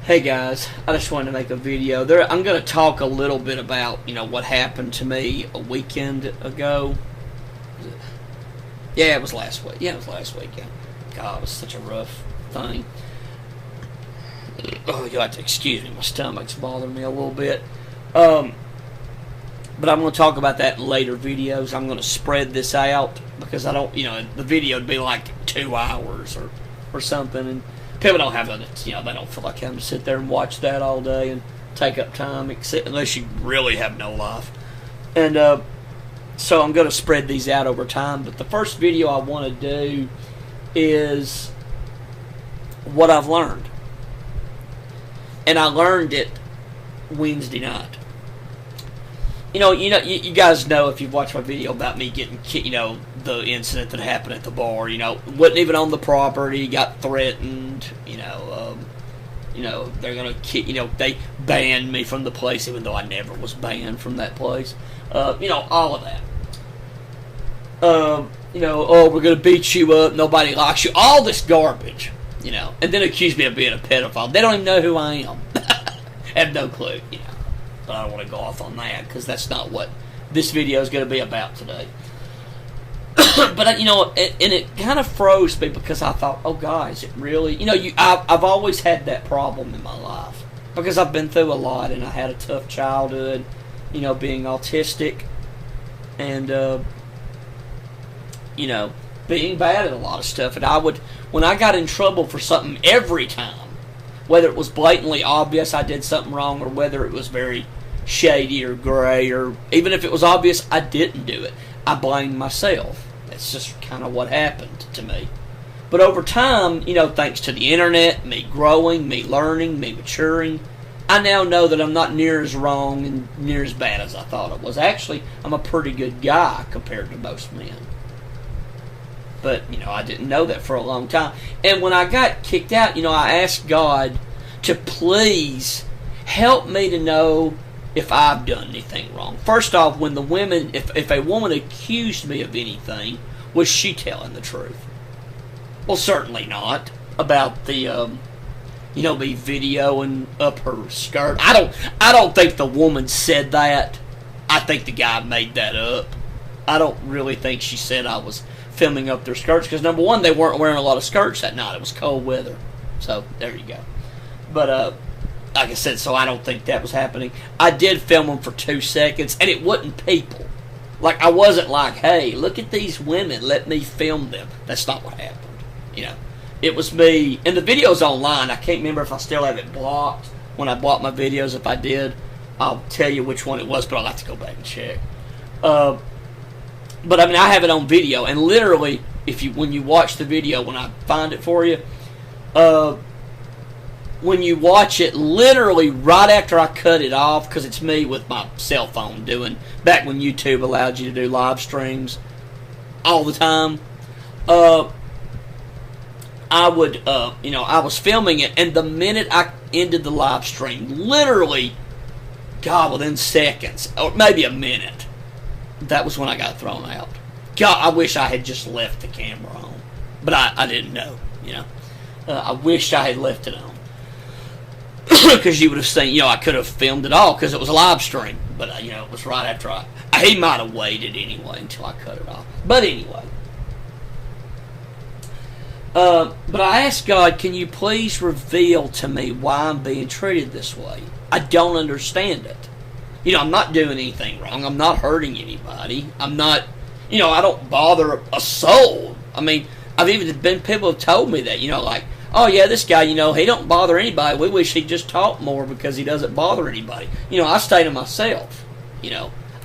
Hey guys, I just wanted to make a video. I'm going to talk a little bit about, what happened to me a weekend ago. Yeah, it was last week. Yeah, it was last weekend. God, it was such a rough thing. Oh, you'll have to excuse me. My stomach's bothering me a little bit. But I'm going to talk about that in later videos. I'm going to spread this out because I don't, the video would be like 2 hours or something, and people don't have they don't feel like having to sit there and watch that all day and take up time, except unless you really have no life. And so I'm going to spread these out over time. But the first video I want to do is what I've learned, and I learned it Wednesday night. You guys know if you've watched my video about me getting, the incident that happened at the bar. Wasn't even on the property, got threatened. They're gonna, they banned me from the place, even though I never was banned from that place. All of that. Oh, we're gonna beat you up. Nobody likes you. All this garbage. And then accuse me of being a pedophile. They don't even know who I am. Have no clue. But I don't want to go off on that because that's not what this video is going to be about today. But and it kind of froze me because I thought, oh guys, it really, I've always had that problem in my life because I've been through a lot, and I had a tough childhood, being autistic, and being bad at a lot of stuff. And when I got in trouble for something every time, whether it was blatantly obvious I did something wrong, or whether it was very shady or gray, or even if it was obvious I didn't do it, I blamed myself. That's just kind of what happened to me. But over time, thanks to the internet, me growing, me learning, me maturing, I now know that I'm not near as wrong and near as bad as I thought I was. Actually, I'm a pretty good guy compared to most men. But, I didn't know that for a long time. And when I got kicked out, I asked God to please help me to know if I've done anything wrong. First off, when the women, if a woman accused me of anything, was she telling the truth? Well, certainly not. About the, me videoing up her skirt. I don't think the woman said that. I think the guy made that up. I don't really think she said I was filming up their skirts, because number one, they weren't wearing a lot of skirts that night. It was cold weather. So there you go. But like I said, so I don't think that was happening. I did film them for 2 seconds, and it wasn't people. Like, I wasn't like, hey, look at these women, let me film them. That's not what happened. It was me, and the video's online. I can't remember if I still have it blocked when I blocked my videos. If I did, I'll tell you which one it was, but I'll have to go back and check. But I have it on video, and literally, when you watch the video, when I find it for you, when you watch it, literally right after I cut it off, because it's me with my cell phone doing, back when YouTube allowed you to do live streams all the time, I was filming it, and the minute I ended the live stream, literally, God, within seconds, or maybe a minute, that was when I got thrown out. God, I wish I had just left the camera on. But I didn't know, I wished I had left it on. Because you would have seen, I could have filmed it all because it was a live stream. But, it was right after he might have waited anyway until I cut it off. But anyway. But I asked God, can you please reveal to me why I'm being treated this way? I don't understand it. I'm not doing anything wrong. I'm not hurting anybody. I'm not, I don't bother a soul. I've even been people have told me that, like, oh yeah, this guy, he don't bother anybody. We wish he'd just talk more because he doesn't bother anybody. I stay to myself.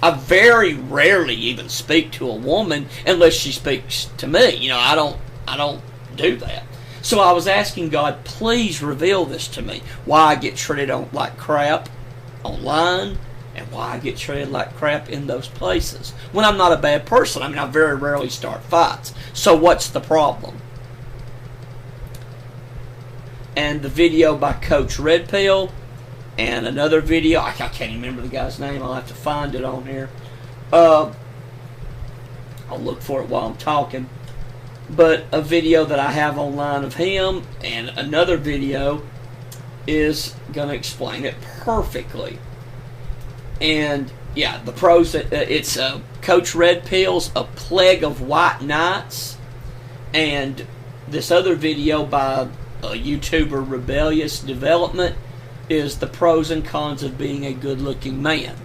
I very rarely even speak to a woman unless she speaks to me. I don't do that. So I was asking God, please reveal this to me. Why I get treated like crap online, and why I get treated like crap in those places. When I'm not a bad person. I very rarely start fights. So what's the problem? And the video by Coach Red Pill, and another video, I can't even remember the guy's name, I'll have to find it on here. I'll look for it while I'm talking. But a video that I have online of him, and another video is going to explain it perfectly. And yeah, the pros, it's Coach Red Pill's A Plague of White Knights, and this other video by YouTuber Rebellious Development is the pros and cons of being a good-looking man.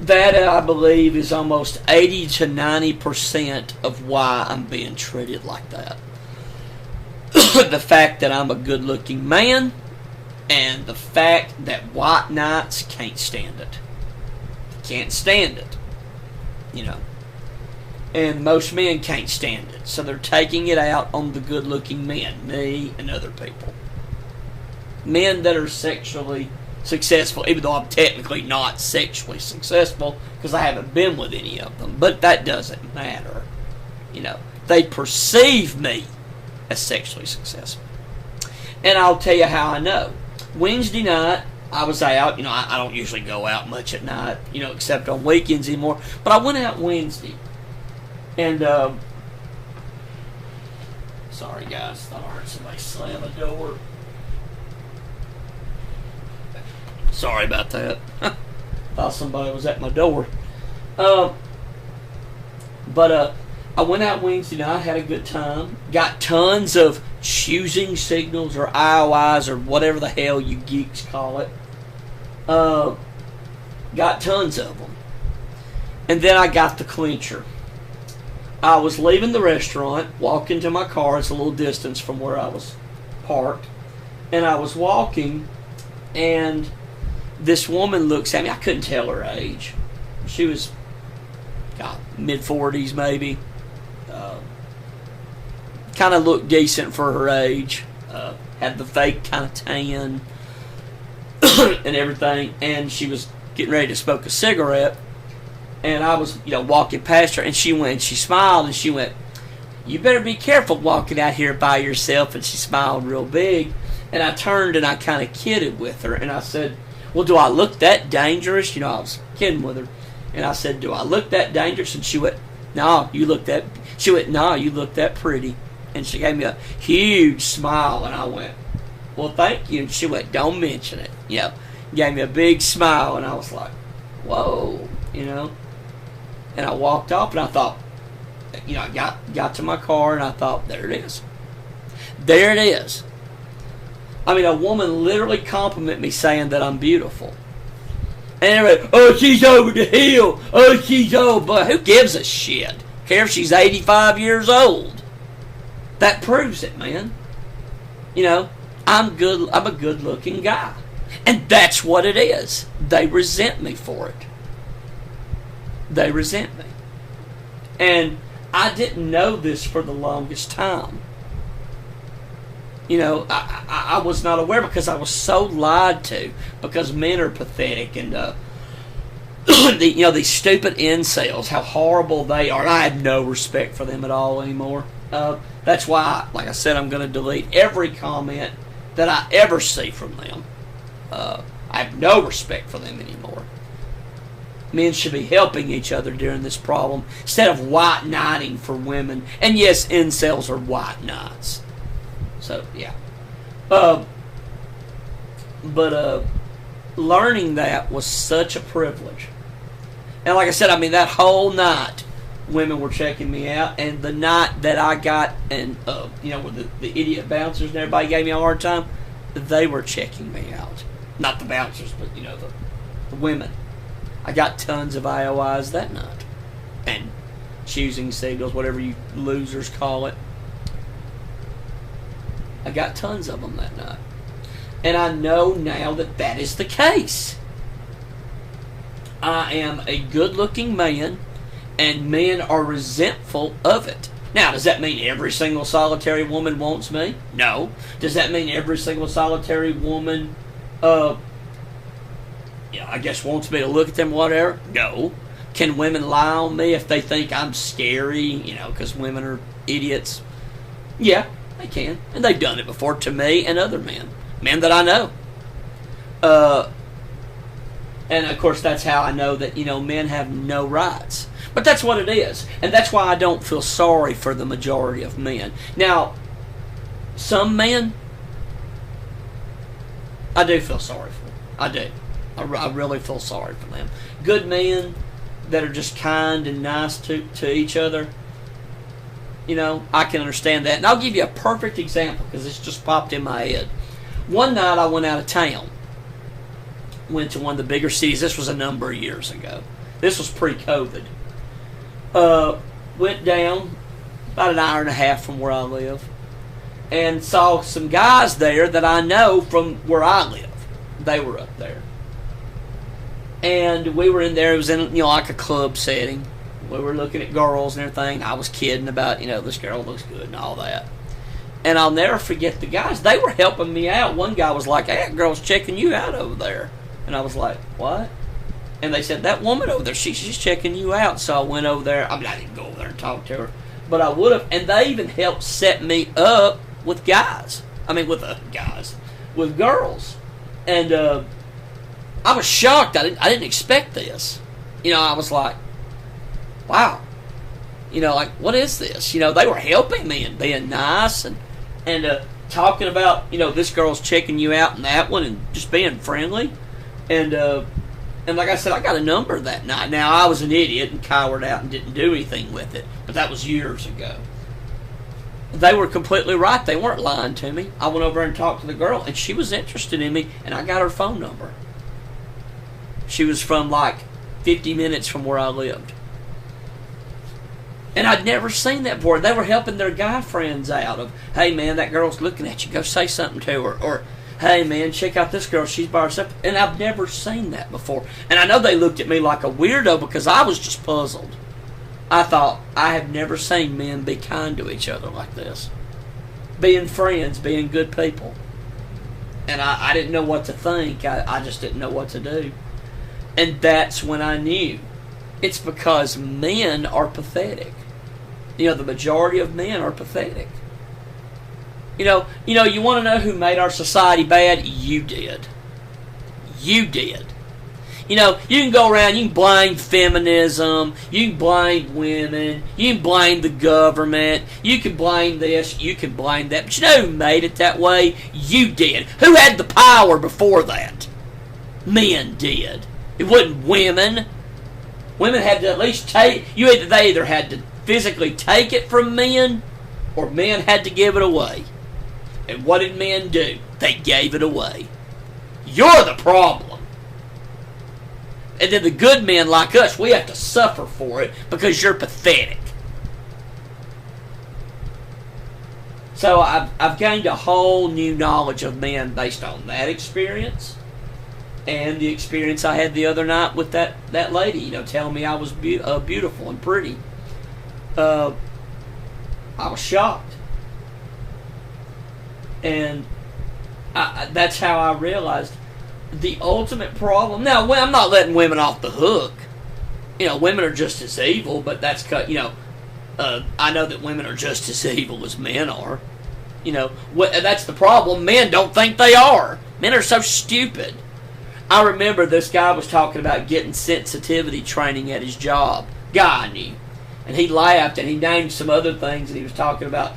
That, I believe, is almost 80 to 90% of why I'm being treated like that. The fact that I'm a good-looking man, and the fact that white knights can't stand it. Can't stand it. You know. And most men can't stand it. So they're taking it out on the good-looking men, me and other people. Men that are sexually successful, even though I'm technically not sexually successful, because I haven't been with any of them. But that doesn't matter. You know, they perceive me as sexually successful. And I'll tell you how I know. Wednesday night, I was out. You know, I don't usually go out much at night, you know, except on weekends anymore. But I went out Wednesday. And, sorry guys, thought I heard somebody slam a door. Sorry about that. Thought somebody was at my door. But I went out Wednesday night, had a good time. Got tons of choosing signals or IOIs or whatever the hell you geeks call it. Got tons of them. And then I got the clincher. I was leaving the restaurant, walking to my car. It's a little distance from where I was parked. And I was walking, and this woman looks at me. I couldn't tell her age. She was, God, mid-40s maybe. Kind of looked decent for her age. Had the fake kind of tan and everything. And she was getting ready to smoke a cigarette. And I was, you know, walking past her, and she smiled, and she went, "You better be careful walking out here by yourself." And she smiled real big. And I turned and I kind of kidded with her, and I said, "Well, do I look that dangerous?" You know, I was kidding with her. And I said, "Do I look that dangerous?" And she went, "No, you look that." She went, "No, you look that pretty." And she gave me a huge smile, and I went, "Well, thank you." And she went, "Don't mention it." You know, gave me a big smile, and I was like, "Whoa," you know. And I walked off, and I thought, you know, I got to my car, and I thought, there it is. There it is. I mean, a woman literally complimented me saying that I'm beautiful. And everybody, "Oh, she's over the hill. Oh, she's old." But who gives a shit? Care if she's 85 years old. That proves it, man. You know, I'm a good-looking guy. And that's what it is. They resent me for it. They resent me. And I didn't know this for the longest time. You know, I was not aware because I was so lied to. Because men are pathetic, and these stupid incels, how horrible they are. And I have no respect for them at all anymore. That's why, like I said, I'm going to delete every comment that I ever see from them. I have no respect for them anymore. Men should be helping each other during this problem instead of white knighting for women. And yes, incels are white knights. So, yeah. But learning that was such a privilege. And like I said, I mean, that whole night, women were checking me out. And the night that I got, and with the idiot bouncers and everybody gave me a hard time, they were checking me out. Not the bouncers, but, the women. I got tons of IOIs that night. And choosing signals, whatever you losers call it. I got tons of them that night. And I know now that that is the case. I am a good-looking man, and men are resentful of it. Now, does that mean every single solitary woman wants me? No. Does that mean every single solitary woman, I guess wants me to look at them, whatever? No. Can women lie on me if they think I'm scary, because women are idiots? Yeah, they can. And they've done it before to me and other men. Men that I know. And, of course, that's how I know that, men have no rights. But that's what it is. And that's why I don't feel sorry for the majority of men. Now, some men, I do feel sorry for them. I do. I really feel sorry for them. Good men that are just kind and nice to each other. You know, I can understand that. And I'll give you a perfect example because it's just popped in my head. One night I went out of town. Went to one of the bigger cities. This was a number of years ago. This was pre-COVID. Went down about an hour and a half from where I live. And saw some guys there that I know from where I live. They were up there. And we were in there. It was in, you know, like a club setting. We were looking at girls and everything. I was kidding about, you know, this girl looks good and all that. And I'll never forget the guys. They were helping me out. One guy was like, "Hey, that girl's checking you out over there." And I was like, "What?" And they said, "That woman over there, she's checking you out." So I went over there. I mean, I didn't go over there and talk to her. But I would have. And they even helped set me up with guys. I mean, with guys. With girls. And I was shocked. I didn't expect this. You know, I was like, wow. You know, like, what is this? You know, they were helping me and being nice and talking about, you know, this girl's checking you out and that one and just being friendly. And like I said, I got a number that night. Now, I was an idiot and cowered out and didn't do anything with it. But that was years ago. They were completely right. They weren't lying to me. I went over and talked to the girl, and she was interested in me, and I got her phone number. She was from like 50 minutes from where I lived. And I'd never seen that before. They were helping their guy friends out of, "Hey, man, that girl's looking at you. Go say something to her." Or, "Hey, man, check out this girl. She's by herself." And I've never seen that before. And I know they looked at me like a weirdo because I was just puzzled. I thought, I have never seen men be kind to each other like this. Being friends, being good people. And I didn't know what to think. I just didn't know what to do. And that's when I knew. It's because men are pathetic. You know, the majority of men are pathetic. You know, you want to know who made our society bad? You did. You did. You know, you can go around, you can blame feminism, you can blame women, you can blame the government, you can blame this, you can blame that. But you know who made it that way? You did. Who had the power before that? Men did. It wasn't women. Women had to at least take, they either had to physically take it from men, or men had to give it away. And what did men do? They gave it away. You're the problem. And then the good men like us, we have to suffer for it because you're pathetic. So I've gained a whole new knowledge of men based on that experience. And the experience I had the other night with that lady, you know, telling me I was beautiful and pretty. I was shocked. And that's how I realized the ultimate problem. Now, I'm not letting women off the hook. You know, women are just as evil, but that's, you know, I know that women are just as evil as men are. You know, that's the problem. Men don't think they are. Men are so stupid. I remember this guy was talking about getting sensitivity training at his job. Guy I knew. And he laughed and he named some other things and he was talking about,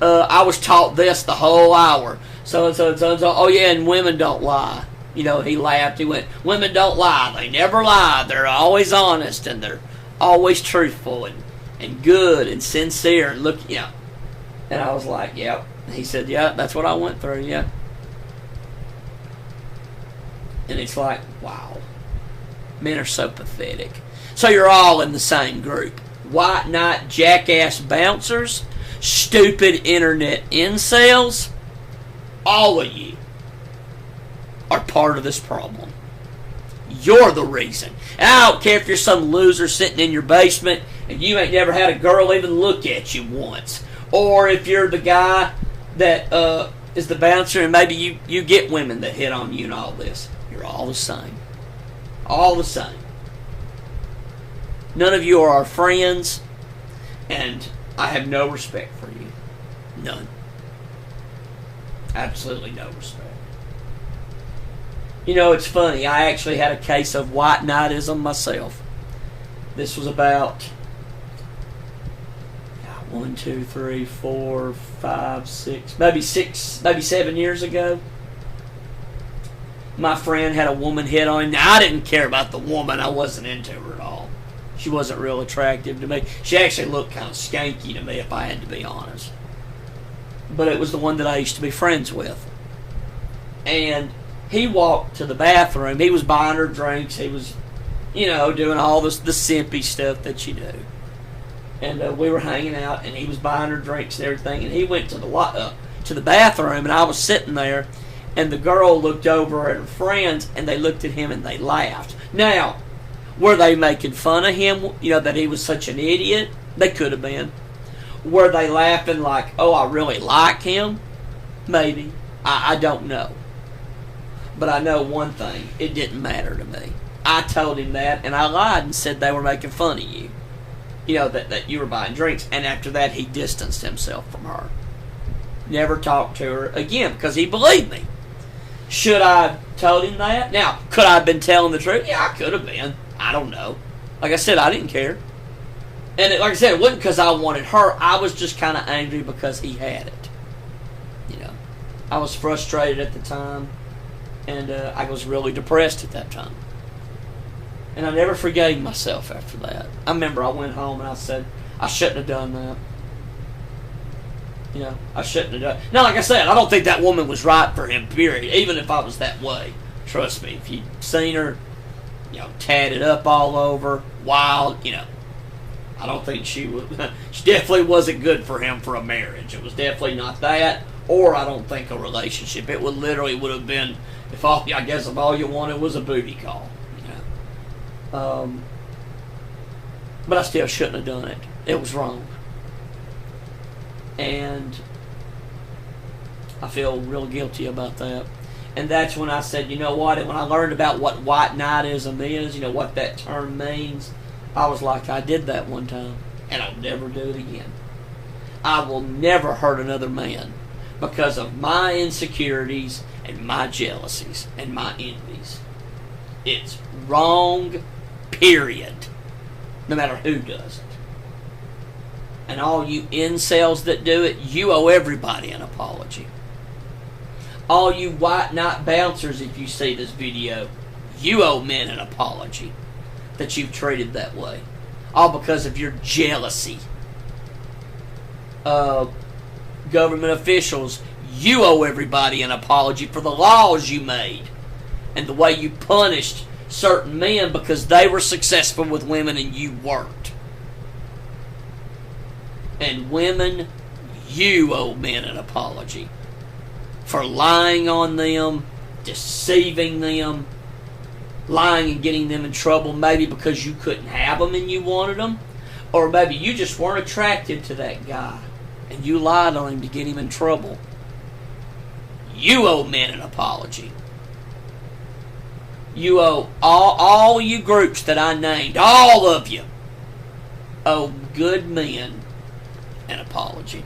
I was taught this the whole hour. So. Oh yeah, and women don't lie. You know, he laughed. He went, "Women don't lie. They never lie. They're always honest and they're always truthful and good and sincere. And look, yeah." And I was like, "Yep." And he said, "Yeah, that's what I went through, yeah." And it's like, wow. Men are so pathetic. So you're all in the same group. White knight jackass bouncers, stupid internet incels, all of you are part of this problem. You're the reason. And I don't care if you're some loser sitting in your basement and you ain't never had a girl even look at you once. Or if you're the guy that is the bouncer and maybe you get women that hit on you and all this. You're all the same. All the same. None of you are our friends, and I have no respect for you. None. Absolutely no respect. You know, it's funny. I actually had a case of white knightism myself. This was about 1, 2, 3, 4, 5, 6, maybe 7 years ago. my friend had a woman hit on him. Now, I didn't care about the woman. I wasn't into her at all. She wasn't real attractive to me. She actually looked kind of skanky to me, if I had to be honest. But it was the one that I used to be friends with. And he walked to the bathroom. He was buying her drinks. He was, doing all the simpy stuff that you do. And we were hanging out, and he was buying her drinks and everything. And he went to the bathroom, and I was sitting there. And the girl looked over at her friends, and they looked at him, and they laughed. Now, were they making fun of him, that he was such an idiot? They could have been. Were they laughing like, oh, I really like him? Maybe. I don't know. But I know one thing. It didn't matter to me. I told him that, and I lied and said they were making fun of you. That you were buying drinks. And after that, he distanced himself from her. Never talked to her again because he believed me. Should I have told him that? Now, could I have been telling the truth? Yeah, I could have been. I don't know. Like I said, I didn't care. And like I said, it wasn't because I wanted her. I was just kind of angry because he had it. I was frustrated at the time. And I was really depressed at that time. And I never forgave myself after that. I remember I went home and I said, I shouldn't have done that. I shouldn't have done. Now, like I said, I don't think that woman was right for him, period. Even if I was that way. Trust me, if you'd seen her, tatted up all over, wild, I don't think she was. She definitely wasn't good for him for a marriage. It was definitely not that, or I don't think a relationship. It would have been, if all you wanted was a booty call, But I still shouldn't have done it. It was wrong. And I feel real guilty about that. And that's when I said, you know what? When I learned about what white knightism is, what that term means, I was like, I did that one time, and I'll never do it again. I will never hurt another man because of my insecurities and my jealousies and my envies. It's wrong, period. No matter who does it. And all you incels that do it, you owe everybody an apology. All you white knight bouncers, if you see this video, you owe men an apology that you've treated that way. All because of your jealousy. Government officials, you owe everybody an apology for the laws you made and the way you punished certain men because they were successful with women and you weren't. And women, you owe men an apology for lying on them, deceiving them, lying and getting them in trouble, maybe because you couldn't have them and you wanted them, or maybe you just weren't attracted to that guy and you lied on him to get him in trouble. You owe men an apology. You owe all you groups that I named, all of you, owe good men an apology.